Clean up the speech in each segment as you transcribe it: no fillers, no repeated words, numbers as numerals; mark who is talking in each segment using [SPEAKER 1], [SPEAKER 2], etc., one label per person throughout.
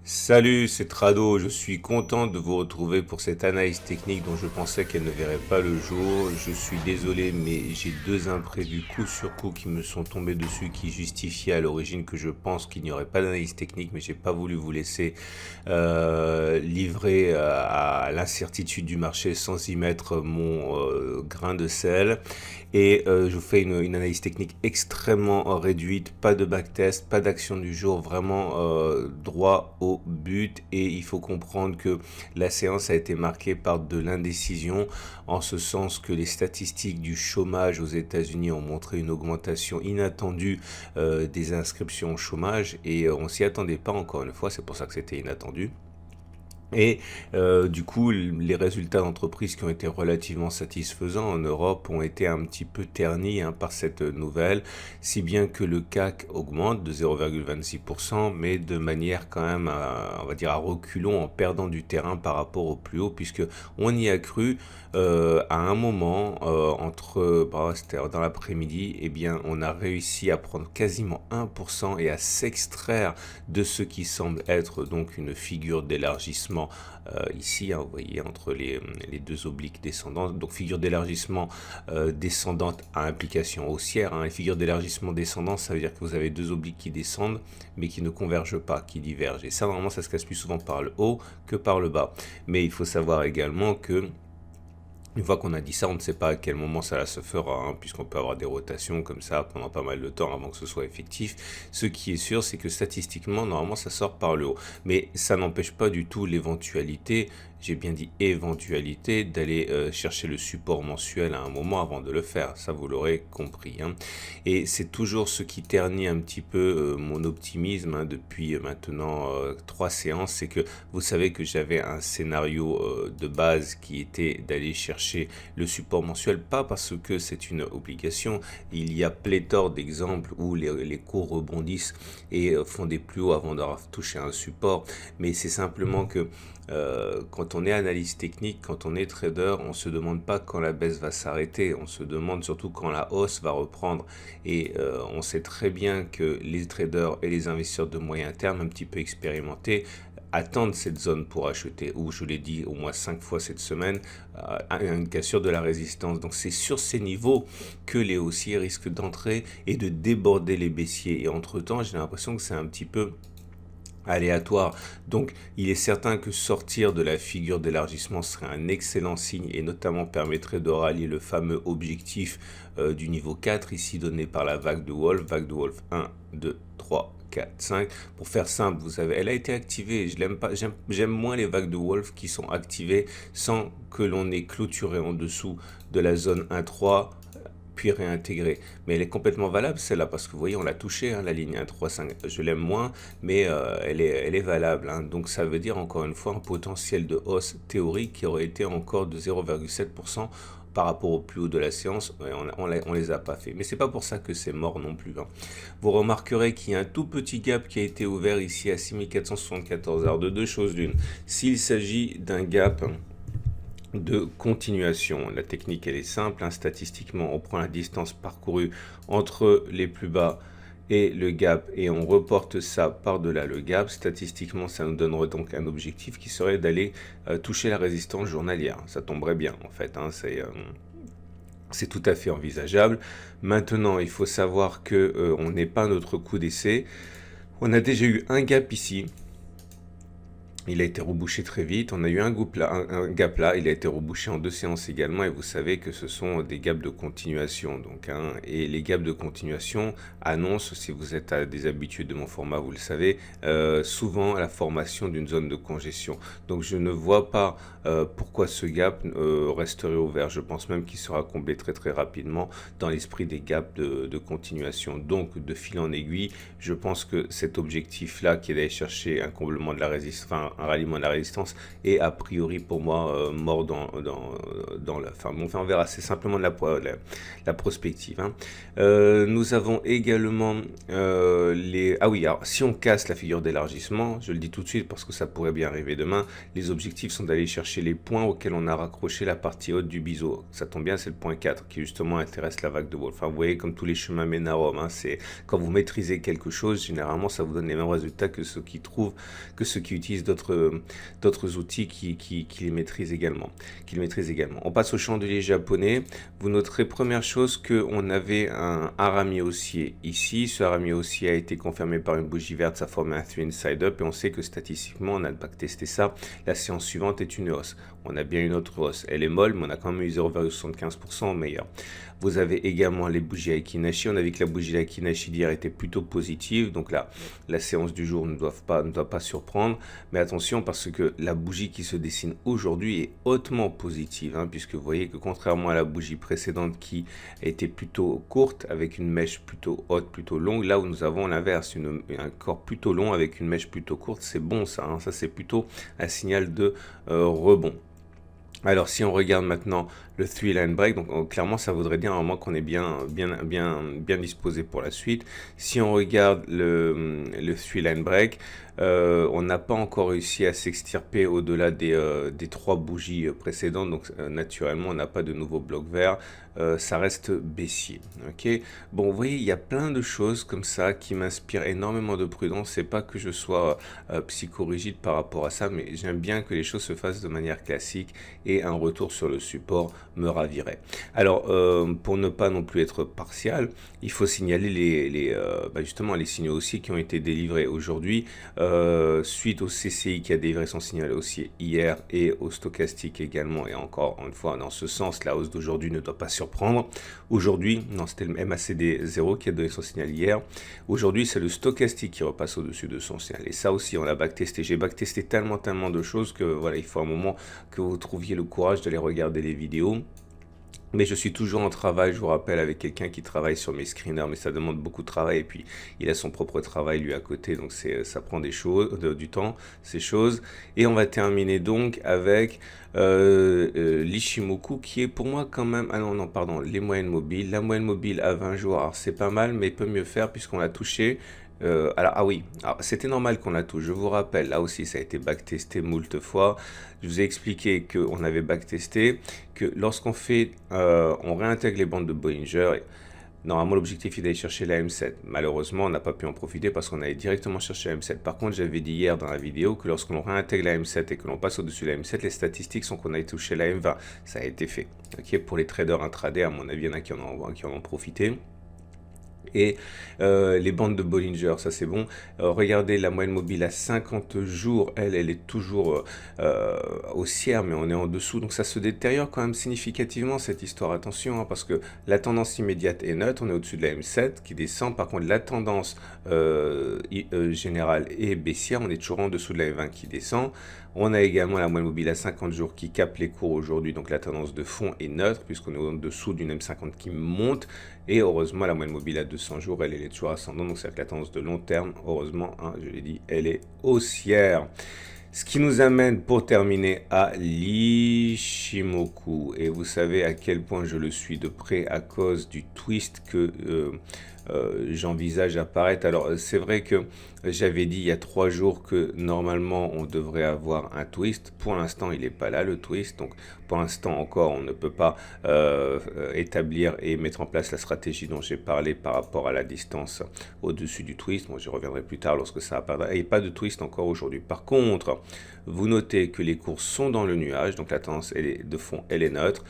[SPEAKER 1] Salut, c'est Trado. Je suis content de vous retrouver pour cette analyse technique dont je pensais qu'elle ne verrait pas le jour. Je suis désolé, mais j'ai deux imprévus coup sur coup qui me sont tombés dessus, qui justifiaient à l'origine que je pense qu'il n'y aurait pas d'analyse technique, mais j'ai pas voulu vous laisser livrer à l'incertitude du marché sans y mettre mon grain de sel. Et je vous fais une analyse technique extrêmement réduite, pas de backtest, pas d'action du jour, vraiment droit au but. Et il faut comprendre que la séance a été marquée par de l'indécision, en ce sens que les statistiques du chômage aux États-Unis ont montré une augmentation inattendue des inscriptions au chômage, et on s'y attendait pas encore une fois, c'est pour ça que c'était inattendu. Et du coup, les résultats d'entreprises qui ont été relativement satisfaisants en Europe ont été un petit peu ternis par cette nouvelle, si bien que le CAC augmente de 0,26%, mais de manière quand même, on va dire, à reculons, en perdant du terrain par rapport au plus haut, puisque on y a cru à un moment, c'était dans l'après-midi, eh bien, on a réussi à prendre quasiment 1% et à s'extraire de ce qui semble être donc une figure d'élargissement ici, vous voyez, entre les deux obliques descendantes. Donc figure d'élargissement descendante à implication haussière. Les figures d'élargissement descendante, ça veut dire que vous avez deux obliques qui descendent, mais qui ne convergent pas, qui divergent. Et ça, normalement, ça se casse plus souvent par le haut que par le bas. Mais il faut savoir également que une fois qu'on a dit ça, on ne sait pas à quel moment ça se fera, puisqu'on peut avoir des rotations comme ça pendant pas mal de temps avant que ce soit effectif. Ce qui est sûr, c'est que statistiquement, normalement, ça sort par le haut. Mais ça n'empêche pas du tout l'éventualité, j'ai bien dit éventualité, d'aller chercher le support mensuel à un moment avant de le faire. Ça, vous l'aurez compris. Et c'est toujours ce qui ternit un petit peu mon optimisme depuis maintenant 3 séances, c'est que vous savez que j'avais un scénario de base qui était d'aller chercher le support mensuel, pas parce que c'est une obligation. Il y a pléthore d'exemples où les cours rebondissent et font des plus hauts avant d'avoir touché un support, mais c'est simplement que quand on est analyste technique, quand on est trader, on se demande pas quand la baisse va s'arrêter, on se demande surtout quand la hausse va reprendre. Et on sait très bien que les traders et les investisseurs de moyen terme, un petit peu expérimentés, attendent cette zone pour acheter, ou je l'ai dit au moins 5 fois cette semaine, une cassure de la résistance. Donc c'est sur ces niveaux que les haussiers risquent d'entrer et de déborder les baissiers. Et entre-temps, j'ai l'impression que c'est un petit peu aléatoire. Donc il est certain que sortir de la figure d'élargissement serait un excellent signe, et notamment permettrait de rallier le fameux objectif du niveau 4 ici donné par la vague de Wolf 1, 2, 3, 4, 5. Pour faire simple, vous savez, elle a été activée. Je l'aime pas, j'aime moins les vagues de Wolf qui sont activées sans que l'on ait clôturé en dessous de la zone 1,3 puis réintégrée. Mais elle est complètement valable celle-là, parce que vous voyez, on l'a touchée, la ligne 1,3,5. Je l'aime moins, mais elle est valable. Donc ça veut dire encore une fois un potentiel de hausse théorique qui aurait été encore de 0,7% par rapport au plus haut de la séance. On les a pas fait. Mais c'est pas pour ça que c'est mort non plus. Vous remarquerez qu'il y a un tout petit gap qui a été ouvert ici à 6474. Alors de deux choses l'une. S'il s'agit d'un gap de continuation, la technique elle est simple, statistiquement on prend la distance parcourue entre les plus bas et le gap et on reporte ça par-delà le gap. Statistiquement ça nous donnerait donc un objectif qui serait d'aller toucher la résistance journalière. Ça tomberait bien en fait, c'est tout à fait envisageable. Maintenant il faut savoir que on n'est pas notre coup d'essai. On a déjà eu un gap ici. Il a été rebouché très vite. On a eu un gap là. Il a été rebouché en 2 séances également. Et vous savez que ce sont des gaps de continuation. Donc, et les gaps de continuation annoncent, si vous êtes des habitués de mon format, vous le savez, souvent la formation d'une zone de congestion. Donc, je ne vois pas pourquoi ce gap resterait ouvert. Je pense même qu'il sera comblé très très rapidement dans l'esprit des gaps de continuation. Donc, de fil en aiguille, je pense que cet objectif-là, qui est d'aller chercher un comblement de la résistance, enfin un ralliement de la résistance et a priori pour moi mort dans la fin. Bon, enfin, on verra, c'est simplement de la prospective, hein. Nous avons également les... Ah oui, alors si on casse la figure d'élargissement, je le dis tout de suite parce que ça pourrait bien arriver demain, les objectifs sont d'aller chercher les points auxquels on a raccroché la partie haute du biseau. Ça tombe bien, c'est le point 4 qui justement intéresse la vague de Wolf. Enfin, vous voyez, comme tous les chemins mènent à Rome, hein, c'est quand vous maîtrisez quelque chose, généralement ça vous donne les mêmes résultats que ceux qui utilisent d'autres outils qui les maîtrisent également. On passe au chandelier japonais. Vous noterez première chose qu'on avait un harami haussier ici. Ce harami haussier a été confirmé par une bougie verte, ça forme un 3 inside up et on sait que statistiquement, on a backtesté ça. La séance suivante est une hausse. On a bien une autre hausse. Elle est molle, mais on a quand même eu 0,75% meilleur. Vous avez également les bougies Aiki-Nashi. On a vu que la bougie Aiki-Nashi d'hier était plutôt positive. Donc là, la séance du jour ne doit pas surprendre. Mais attention parce que la bougie qui se dessine aujourd'hui est hautement positive, hein, puisque vous voyez que contrairement à la bougie précédente qui était plutôt courte avec une mèche plutôt haute, plutôt longue, là où nous avons l'inverse, un corps plutôt long avec une mèche plutôt courte. C'est bon ça, hein, ça c'est plutôt un signal de rebond. Alors si on regarde maintenant le 3 line break, donc clairement ça voudrait dire à un moment qu'on est bien disposé pour la suite. Si on regarde le 3 line break, on n'a pas encore réussi à s'extirper au-delà des 3 bougies précédentes, donc naturellement on n'a pas de nouveau bloc vert, ça reste baissier. Ok, bon, vous voyez, il y a plein de choses comme ça qui m'inspirent énormément de prudence. C'est pas que je sois psychorigide par rapport à ça, mais j'aime bien que les choses se fassent de manière classique et un retour sur le support me ravirait. Alors, pour ne pas non plus être partial, il faut signaler justement les signaux haussiers qui ont été délivrés aujourd'hui suite au CCI qui a délivré son signal haussier hier et au stochastique également. Et encore une fois, dans ce sens, la hausse d'aujourd'hui ne doit pas surprendre. Aujourd'hui, non, c'était le MACD 0 qui a donné son signal hier. Aujourd'hui, c'est le stochastique qui repasse au-dessus de son signal. Et ça aussi, on l'a backtesté. J'ai backtesté tellement de choses que voilà, il faut un moment que vous trouviez le courage d'aller regarder les vidéos. Mais je suis toujours en travail, je vous rappelle, avec quelqu'un qui travaille sur mes screeners, mais ça demande beaucoup de travail et puis il a son propre travail lui à côté, donc ça prend du temps, ces choses. Et on va terminer donc avec l'Ishimoku qui est pour moi quand même, pardon, les moyennes mobiles. La moyenne mobile à 20 jours, alors c'est pas mal, mais peut mieux faire puisqu'on l'a touché. Alors c'était normal qu'on la touche, je vous rappelle, là aussi ça a été backtesté moult fois. Je vous ai expliqué qu'on avait backtesté, que lorsqu'on on réintègre les bandes de Bollinger, normalement l'objectif est d'aller chercher la M7. Malheureusement on n'a pas pu en profiter parce qu'on allait directement chercher la M7. Par contre j'avais dit hier dans la vidéo que lorsqu'on réintègre la M7 et que l'on passe au-dessus de la M7, les statistiques sont qu'on a touché la M20. Ça a été fait. Ok, pour les traders intraday, à mon avis il y en a qui en ont profité. Et les bandes de Bollinger, ça c'est bon. Regardez la moyenne mobile à 50 jours, elle est toujours haussière, mais on est en dessous. Donc ça se détériore quand même significativement cette histoire. Attention, hein, parce que la tendance immédiate est neutre, on est au-dessus de la M7 qui descend. Par contre, la tendance générale est baissière, on est toujours en dessous de la M20 qui descend. On a également la moyenne mobile à 50 jours qui capte les cours aujourd'hui, donc la tendance de fond est neutre puisqu'on est en dessous d'une M50 qui monte. Et heureusement, la moyenne mobile à 200 jours, elle est toujours ascendante, donc c'est-à-dire que la tendance de long terme, heureusement, hein, je l'ai dit, elle est haussière. Ce qui nous amène pour terminer à l'Ishimoku. Et vous savez à quel point je le suis de près à cause du twist que j'envisage apparaître. Alors c'est vrai que j'avais dit il y a 3 jours que normalement on devrait avoir un twist. Pour l'instant il n'est pas là le twist. Donc pour l'instant encore on ne peut pas établir et mettre en place la stratégie dont j'ai parlé par rapport à la distance au-dessus du twist. Moi j'y reviendrai plus tard lorsque ça apparaîtra. Et pas de twist encore aujourd'hui. Par contre, vous notez que les cours sont dans le nuage. Donc la tendance de fond elle est neutre.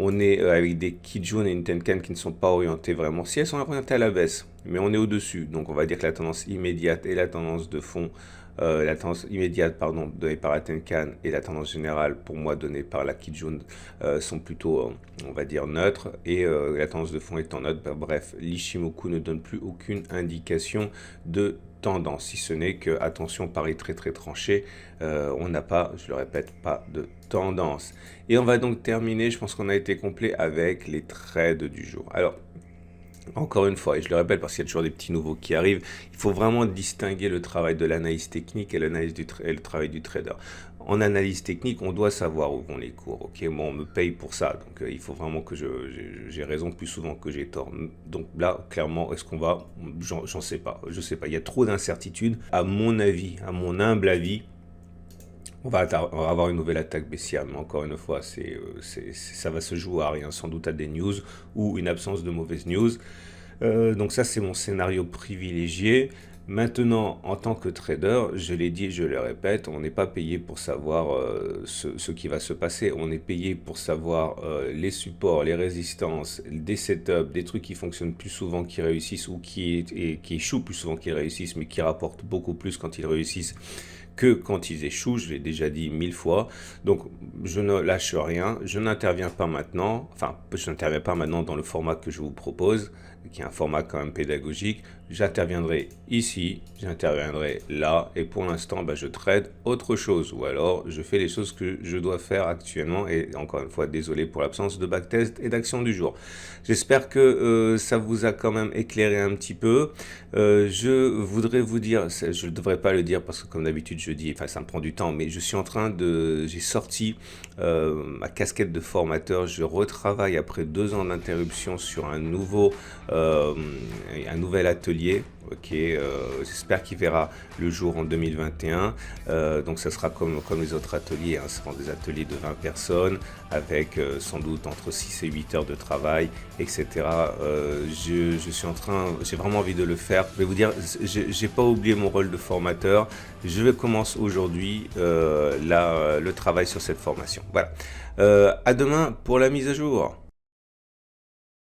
[SPEAKER 1] On est avec des Kijun et une Tenkan qui ne sont pas orientées vraiment. Si elles sont orientées à la baisse, mais on est au-dessus. Donc on va dire que la tendance immédiate et la tendance de fond, la tendance immédiate donnée par la Tenkan et la tendance générale pour moi donnée par la Kijun sont plutôt, on va dire, neutres. Et la tendance de fond étant neutre, bref, l'Ishimoku ne donne plus aucune indication de tendance, si ce n'est que, attention, pari très tranché, on n'a pas, je le répète, pas de tendance. Et on va donc terminer, je pense qu'on a été complet avec les trades du jour. Alors, Encore une fois, et je le répète parce qu'il y a toujours des petits nouveaux qui arrivent, il faut vraiment distinguer le travail de l'analyse technique et, et le travail du trader. En analyse technique, on doit savoir où vont les cours. Ok, moi, on me paye pour ça, donc il faut vraiment que j'ai raison plus souvent que j'ai tort. Donc là, clairement, est-ce qu'on va? J'en sais pas. Je sais pas. Il y a trop d'incertitudes. À mon avis, à mon humble avis, on va avoir une nouvelle attaque baissière, mais encore une fois, ça va se jouer à rien, sans doute à des news ou une absence de mauvaises news. Donc ça, c'est mon scénario privilégié. Maintenant, en tant que trader, je l'ai dit et je le répète, on n'est pas payé pour savoir ce qui va se passer. On est payé pour savoir les supports, les résistances, des setups, des trucs qui fonctionnent plus souvent qui réussissent ou qui échouent plus souvent qu'ils réussissent, mais qui rapportent beaucoup plus quand ils réussissent que quand ils échouent, je l'ai déjà dit 1000 fois. Donc, je ne lâche rien, je n'interviens pas maintenant, enfin, je n'interviens pas maintenant dans le format que je vous propose, qui est un format quand même pédagogique. J'interviendrai ici, j'interviendrai là, et pour l'instant, je trade autre chose, ou alors je fais les choses que je dois faire actuellement, et encore une fois, désolé pour l'absence de backtest et d'action du jour. J'espère que ça vous a quand même éclairé un petit peu. Je voudrais vous dire, je ne devrais pas le dire parce que comme d'habitude je dis, enfin ça me prend du temps, mais je suis en train j'ai sorti ma casquette de formateur, je retravaille après 2 ans d'interruption sur un nouvel atelier. Ok, j'espère qu'il verra le jour en 2021. Donc ça sera comme les autres ateliers, hein. Ce seront des ateliers de 20 personnes avec sans doute entre 6 et 8 heures de travail, etc. Je suis en train, j'ai vraiment envie de le faire. Je vais vous dire, j'ai pas oublié mon rôle de formateur. Je vais commencer aujourd'hui le travail sur cette formation. Voilà. À demain pour la mise à jour.